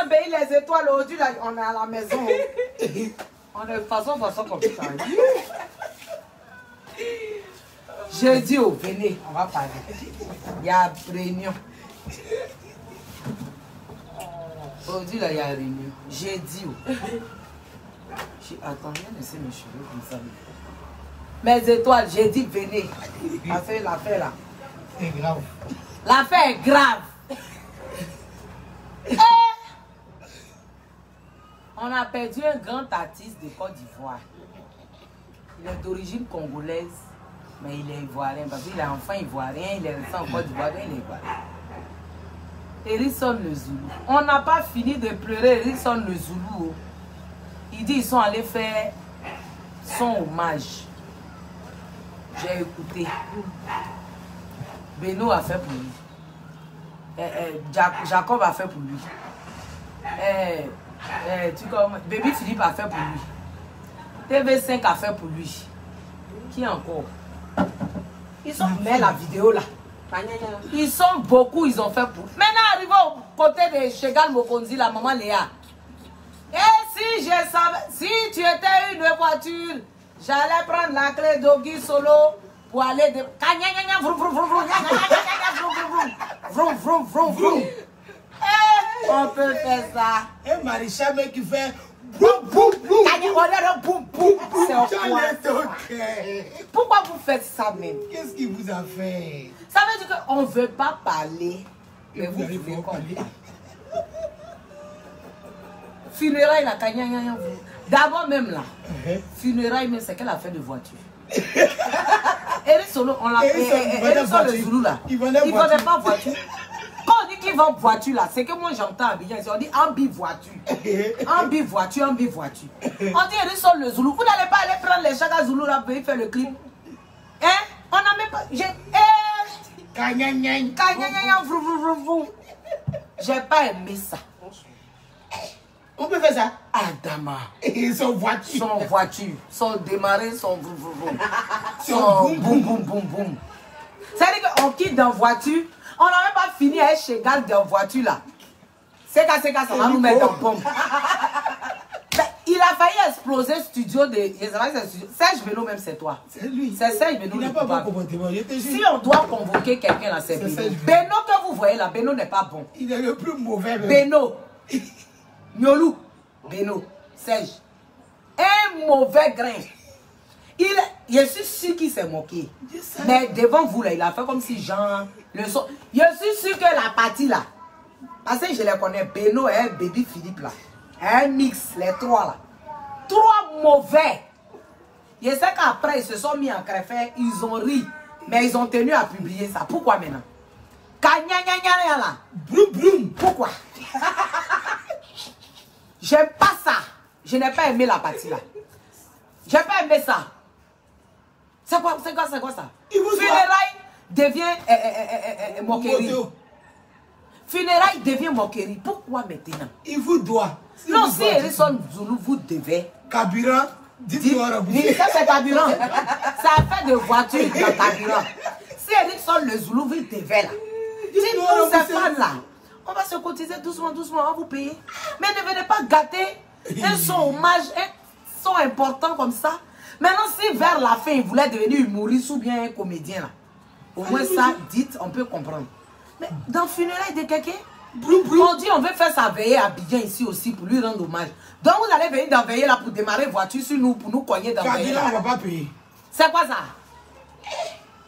a béni les étoiles aujourd'hui, là, on est à la maison. On est façon comme ça. J'ai dit, oh, venez, on va parler. Il y a réunion. Aujourd'hui, là, il y a réunion. J'ai dit, oh. Attends, viens laisser mes cheveux comme ça. Mes étoiles, j'ai dit, venez. L'affaire là. C'est grave. L'affaire est grave. On a perdu un grand artiste de Côte d'Ivoire. Il est d'origine congolaise, mais il est ivoirien. Parce qu'il est enfant ivoirien, il est resté en Côte d'Ivoire, il est ivoirien. Hérisson le Zoulou. On n'a pas fini de pleurer Hérisson le Zoulou. Il dit qu'ils sont allés faire son hommage. J'ai écouté. Beno a fait pour lui. Jacob a fait pour lui. Baby Philippe a fait pour lui. TV5 a fait pour lui. Qui encore? Ils sont... Mais la vidéo là. Ils sont beaucoup, ils ont fait pour. Maintenant, arrivé au côté de Chegal Mokonzi, la maman Léa. Et si je savais, si tu étais une voiture, j'allais prendre la clé d'Ogi Solo pour aller de. On peut faire ça. Et Maréchal mec qui fait. Pourquoi vous faites ça même? Qu'est-ce qu'il vous a fait? Ça veut dire qu'on ne veut pas parler. Mais vous voulez qu'on parle. Funérailles là, d'abord même là. Funérailles même, c'est quelle affaire de voiture? Solo, on l'a fait. Le Zoulou là. Il ne vendait pas voiture. Quand on dit qu'il vend voiture là, c'est que moi j'entends à Abidjan, on dit ambi-voiture. Ambi-voiture, ambi-voiture. On dit Hérisson le Zoulou. Vous n'allez pas aller prendre les chagas Zoulou là pour y faire le clip. Hein? On n'a même pas. J'ai pas aimé ça. On peut faire ça? Adama. Et son voiture. Son voiture. Son démarrer, son vroom vroom. Son boum boum boum boum. C'est-à-dire qu'on quitte dans voiture. On n'a même pas fini à être chez Gal dans voiture là. C'est ça va nous mettre en pompe. Il a failli exploser le studio de. Serge Beno même, c'est toi. C'est lui. C'est Serge Beno. Il n'a pas bon comportement. Si on doit convoquer quelqu'un là, c'est Beno. Beno que vous voyez là, Beno n'est pas bon. Il est le plus mauvais. Beno. Nyolou. Beno. Serge. Un mauvais grain. Je suis sûr qu'il s'est moqué. Mais devant vous là, il a fait comme si genre. Je suis sûr que la partie là. Parce que je les connais. Beno et Baby Philippe là. Un mix, les trois là. Trois mauvais. Je sais qu'après, ils se sont mis en crève, ils ont ri. Mais ils ont tenu à publier ça. Pourquoi maintenant? Là. Broum, broum. Pourquoi? J'aime pas ça. Je n'ai pas aimé la partie là. J'ai pas aimé ça. C'est quoi ça? Funérailles devient moquerie. Funérailles devient moquerie. Pourquoi maintenant? Il vous doit. Non, si Hérisson Zoulou vous devez. Carburant, dites-moi. Ça c'est carburant. Ça fait de voiture dans carburant. Si Hérisson le Zoulou vous devez là. Dites-nous ces fans là. On va se cotiser doucement, on va vous payer. Mais ne venez pas gâter un son hommage, un son important comme ça. Maintenant, si vers la fin, il voulait devenir humoriste ou bien un comédien là. Au moins ça, dites, on peut comprendre. Mais dans le funérail de quelqu'un, on dit on veut faire sa veillée à Abidjan ici aussi pour lui rendre hommage. Donc vous allez venir dans veillée là pour démarrer voiture sur nous, pour nous cogner dans veillée là. On va pas payer. C'est quoi ça?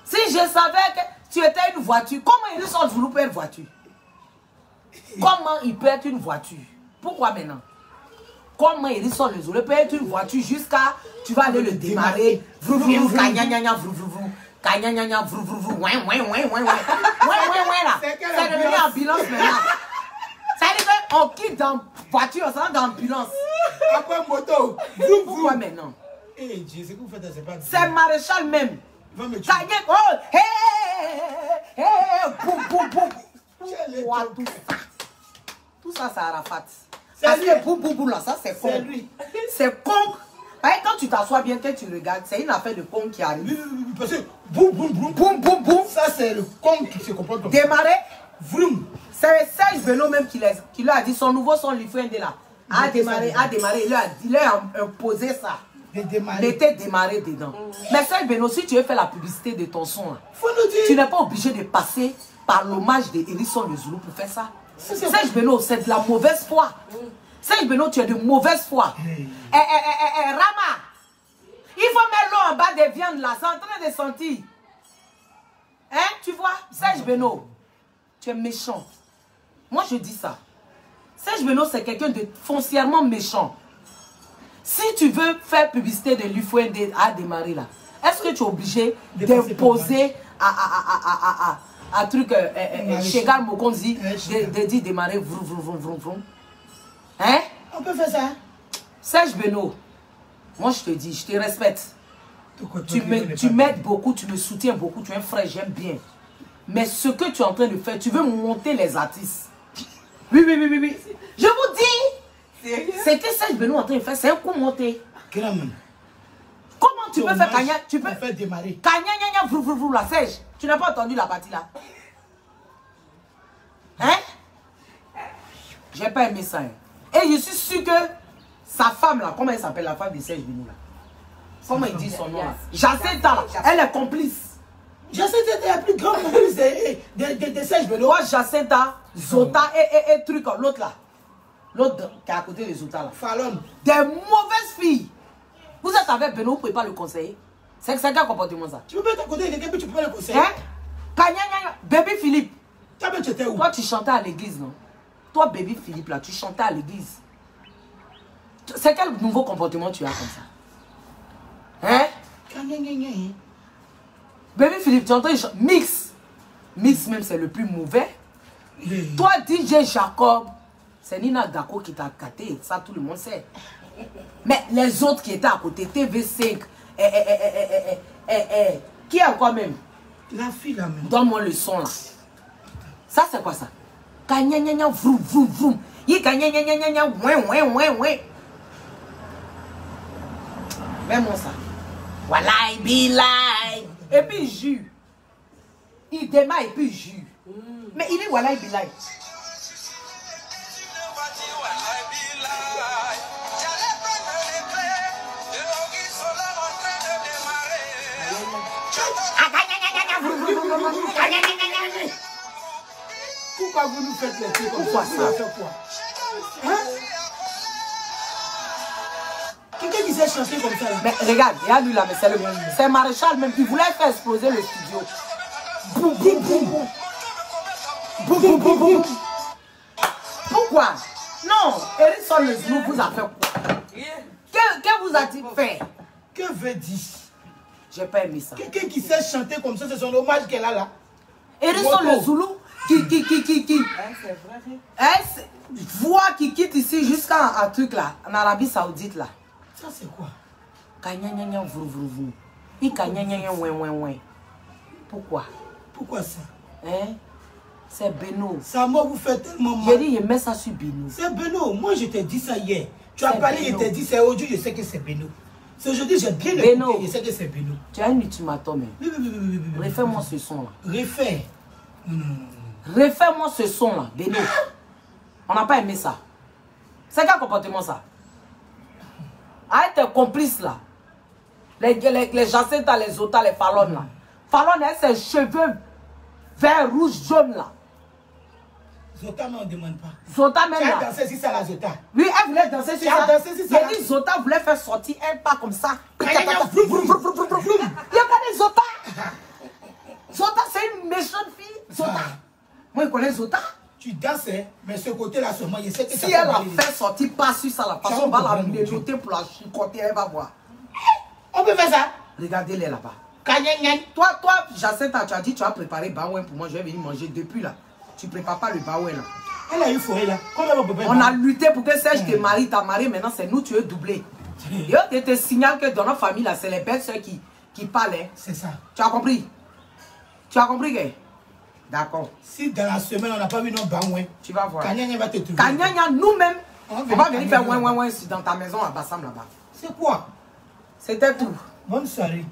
Si je savais que tu étais une voiture, comment il sort Zoulou peut être voiture? Comment il peut être une voiture? Pourquoi maintenant? Comment il sort le Zoulou peut être une voiture jusqu'à tu vas aller le démarrer. Vrou vrou vrou, kanyanya vrou vrou vrou. Kanyanya vrou vrou vrou. Ouais là. C'est devenu ambulance maintenant. Ça veut dire qu'on quitte dans voiture, on s'en dans ambulance. Après moto. Pourquoi maintenant? Eh Dieu, c'est que vous faites, c'est pas. C'est maréchal même. Il va me tuer. Oh, hé, boum, boum, boum. Tout ça, c'est Arafat. Parce que boum, boum, boum, là, ça, c'est con. C'est lui. C'est con. Quand tu t'assois bien, que tu regardes, c'est une affaire de con qui arrive. Parce que boum, boum, boum. Boum, boum, boum. Ça, c'est le con qui se comporte comme ça. Démarrer. Vroom. C'est Serge Beno même qui leur a dit son nouveau son Lifouende là. A démarré, il leur a imposé ça. Mettez démarrer dedans. Mais Serge Beno, si tu veux faire la publicité de ton son, là, tu n'es pas obligé de passer par l'hommage d'Hérisson le Zoulou pour faire ça. Serge Beno, c'est de la mauvaise foi. Serge Beno, tu es de mauvaise foi. Rama, il faut mettre l'eau en bas des viandes là, c'est en train de sentir. Hein, tu vois, Serge Beno, tu es méchant. Moi, je dis ça. Serge Beno, c'est quelqu'un de foncièrement méchant. Si tu veux faire publicité de Lifouende à démarrer là, est-ce que tu es obligé d'imposer à truc Chegal Mokonzi de dire démarrer vroom vroom vroom vroom? Hein? On peut faire ça. Serge Beno, moi je te dis, je te respecte. Tu m'aides beaucoup, tu me soutiens beaucoup, tu es un frère, j'aime bien. Mais ce que tu es en train de faire, tu veux monter les artistes. Oui. Je vous dis, c'est que Serge Beno est en train de faire, c'est un coup monté. Comment tu peux faire Kanya? Tu peux faire démarrer. Kanya, vrou, la Serge. Tu n'as pas entendu la partie là? Hein? J'ai pas aimé ça. Hein? Et je suis sûr que sa femme là, comment elle s'appelle la femme de Serge Beno là? Comment il dit son nom là? Jacinta là, elle est complice. Jacinta est la plus grande complice de Serge Beno. Moi, Jacinta, Zota et truc, l'autre là. L'autre qui est à côté de Zota là. Fallon. Des mauvaises filles. Vous êtes avec Beno, vous ne pouvez pas le conseiller. C'est quel comportement ça? Tu peux pas être à côté de quelqu'un, mais tu peux pas le conseiller. Hein? Baby Philippe. Tu étais où? Toi, tu chantais à l'église, non? Toi, Baby Philippe, là, tu chantais à l'église. C'est quel nouveau comportement tu as comme ça? Hein? Baby Philippe, tu entends Mix. Mix même, c'est le plus mauvais. Toi, DJ Jacob, c'est Nina Dako qui t'a caté. Ça, tout le monde sait. Mais les autres qui étaient à côté, TV5, qui est encore même? La fille là même. Donne-moi le son là. Ça, c'est quoi ça? Kanyanyanya, vroum, vroum, vroum. Yi kanyanyanya, ouais. Mets-moi ça. Walai, bilai. Et puis, jus. Il démarre et puis jus. Mais il est walai, bilai. Pourquoi vous nous faites les trucs comme Pourquoi ça? Hein? Quelqu'un qui sait chanter comme ça là. Mais regarde, il y a lui là, mais c'est le même. C'est Maréchal même qui voulait faire exploser le studio. Boum, boum, boum, boum. Boum, boum, boum, boum. Pourquoi? Non, Hérisson le Zoulou vous a fait quoi? Que vous a-t-il fait? Que veut dire? J'ai pas aimé ça. Quelqu'un qui sait chanter comme ça, c'est son hommage qu'elle a là. Hérisson le Zoulou qui voix qui quitte ici jusqu'à un truc là, en Arabie Saoudite là. Ça c'est quoi? Kanyanyanya vrou vrou vrou. Il kanyanyanya ouin. Pourquoi? Pourquoi ça? Hein? C'est Beno. Ça moi vous fait tellement mal. J'ai dit, il met ça sur Beno. C'est Beno. Moi je t'ai dit ça hier. Tu as parlé, je t'ai dit c'est aujourd'hui, je sais que c'est Beno. C'est aujourd'hui, j'ai bien écouté, je sais que c'est Beno. Tu as un ultimatum. Oui. Refais-moi ce son là. Refais. Refais-moi ce son là, Beno. On n'a pas aimé ça. C'est quel comportement ça? Arrête tes complices là. Les Jacinta, les Zota, les Fallon là. Fallon a ses cheveux vert, rouge, jaune là. Zota, mais on ne demande pas. Zota même là. Tu as dansé sur ça la Zota. Oui, elle voulait danser sur ça. J'ai dit Zota voulait faire sortir un pas comme ça. Il n'y a pas de Zota. Zota, c'est une méchante fille. Zota. Moi, je connais Zota. Tu dansais, mais ce côté-là seulement, je sais que si elle a fait sortir pas sur ça, la façon, on va la noter pour la chicoter, elle va voir. On peut faire ça. Regardez-les là-bas. Toi, Jacinta, tu as dit tu as préparé Baouen pour moi, je vais venir manger depuis là. Tu prépares pas le Baouen là. Elle a eu forêt là. On a lutté pour que Serge te marie, ta marié, maintenant c'est nous, tu es doublé. Je te signale que dans notre famille là, c'est les belles soeurs qui parlent. C'est ça. Tu as compris? Tu as compris que? D'accord. Si dans la semaine on n'a pas vu nos Baouen, tu vas voir. Kanyanya va te trouver. Kanyanya, nous-mêmes, on va venir faire ouin dans ta maison à Bassam là-bas. C'est quoi? C'était tout. Bonne soirée.